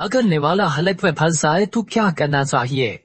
अगर निवाला हलक में फंस जाए तो क्या करना चाहिए?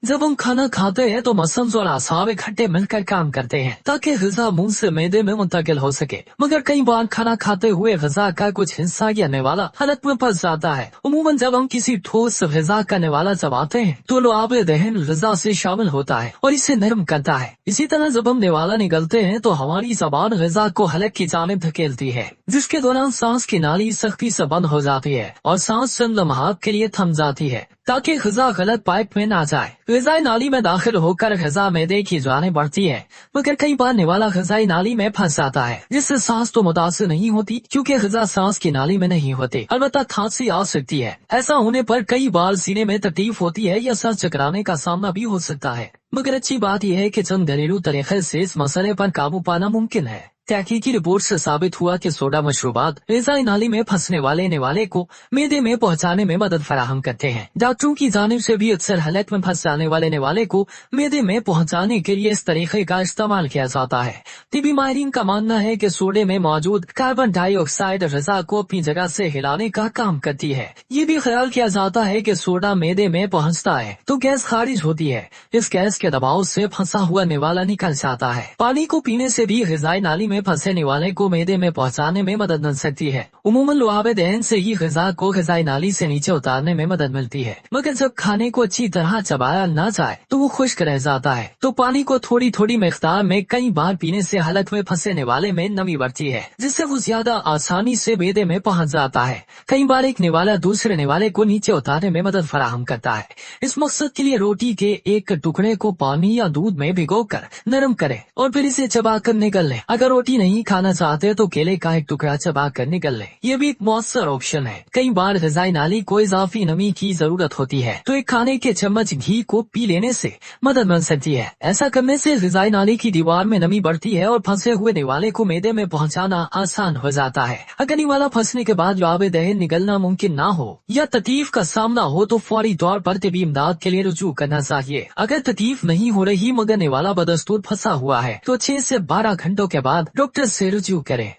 जब हम खाना खाते हैं तो मसल्स और आसाब इकट्ठे मिलकर काम करते हैं ताकि ग़िज़ा मुंह से मैदे में मुंतकिल हो सके, मगर कई बार खाना खाते हुए ग़िज़ा का कुछ हिस्सा या निवाला हलक में फंस जाता है। उमूमन जब हम किसी ठोस ग़िज़ा का निवाला चबाते हैं तो लुआब दहन ग़िज़ा से शामिल होता है और इसे नरम करता है। इसी तरह जब हम निवाला निगलते हैं तो हमारी ज़बान ग़िज़ा को हलक की जानिब धकेलती है, जिसके दौरान सांस की नाली सख्ती से बंद हो जाती है और सांस चंद लम्हात के लिए थम जाती है ताकि ग़िज़ा गलत पाइप में ना जाए। ग़िज़ाई नाली में दाखिल होकर ग़िज़ा मैदे की जानिब बढ़ती है, मगर कई बार निवाला ग़िज़ाई नाली में फंस जाता है, जिससे सांस तो मुतासिर नहीं होती क्योंकि ग़िज़ा सांस की नाली में नहीं होती। अलबत्ता खांसी आ सकती है। ऐसा होने पर कई बार सीने में तकलीफ होती है या सर चकराने का सामना भी हो सकता है, मगर अच्छी बात यह है कि चंद घरेलू तरीके से इस मसले पर काबू पाना मुमकिन है। तहकीकी रिपोर्ट से साबित हुआ कि सोडा मशरूबात ग़िज़ाई नाली में फंसने वाले निवाले को मैदे में पहुंचाने में मदद फराहम करते हैं। डॉक्टरों की जानिब से भी अक्सर हलक में फंस जाने वाले निवाले को मैदे में पहुंचाने के लिए इस तरीके का इस्तेमाल किया जाता है। तिबी माहिरीन का मानना है कि सोडे में मौजूद कार्बन डाइऑक्साइड ग़िज़ा को अपनी जगह से हिलाने का काम करती है। ये भी ख्याल किया जाता है कि सोडा मैदे में पहुंचता है तो गैस खारिज होती है। इस गैस के दबाव से फंसा हुआ निवाला निकल जाता है। पानी को पीने से भी ग़िज़ाई नाली में फंसे निवाले को मैदे में पहुंचाने में मदद मिल सकती है। उमूमन लुआब दहन से ही ग़िज़ा को ग़िज़ाई नाली से नीचे उतारने में मदद मिलती है, मगर जब खाने को अच्छी तरह चबाया न जाए तो वो खुश्क रह जाता है। तो पानी को थोड़ी थोड़ी मिक़दार में कई बार पीने से हलक में फंसे निवाले में नमी बढ़ती है, जिससे वो ज्यादा आसानी से मैदे में पहुंच जाता है। कई बार एक निवाला दूसरे निवाले को नीचे उतारने में मदद फराहम करता है। इस मकसद के लिए रोटी के एक टुकड़े को पानी या दूध में भिगोकर नरम करें और फिर इसे चबाकर निगल लें। अगर रोटी नहीं खाना चाहते तो केले का एक टुकड़ा चबा कर निकल लें। ये भी एक मौसर ऑप्शन है। कई बार ग़िज़ाई नाली को इजाफी नमी की जरूरत होती है तो एक खाने के चम्मच घी को पी लेने से मदद मिल सकती है। ऐसा करने से ग़िज़ाई नाली की दीवार में नमी बढ़ती है और फंसे हुए निवाले को मैदे में पहुंचाना आसान हो जाता है। अगर निवाला फंसने के बाद लुआब दहन निगलना मुमकिन ना हो या तकलीफ का सामना हो तो फौरी तौर पर तिबी इमदाद के लिए रुजू करना चाहिए। अगर तकलीफ नहीं हो रही मगर निवाला बदस्तूर फंसा हुआ है तो 6 से 12 घंटों के बाद डॉक्टर से रुजू करें।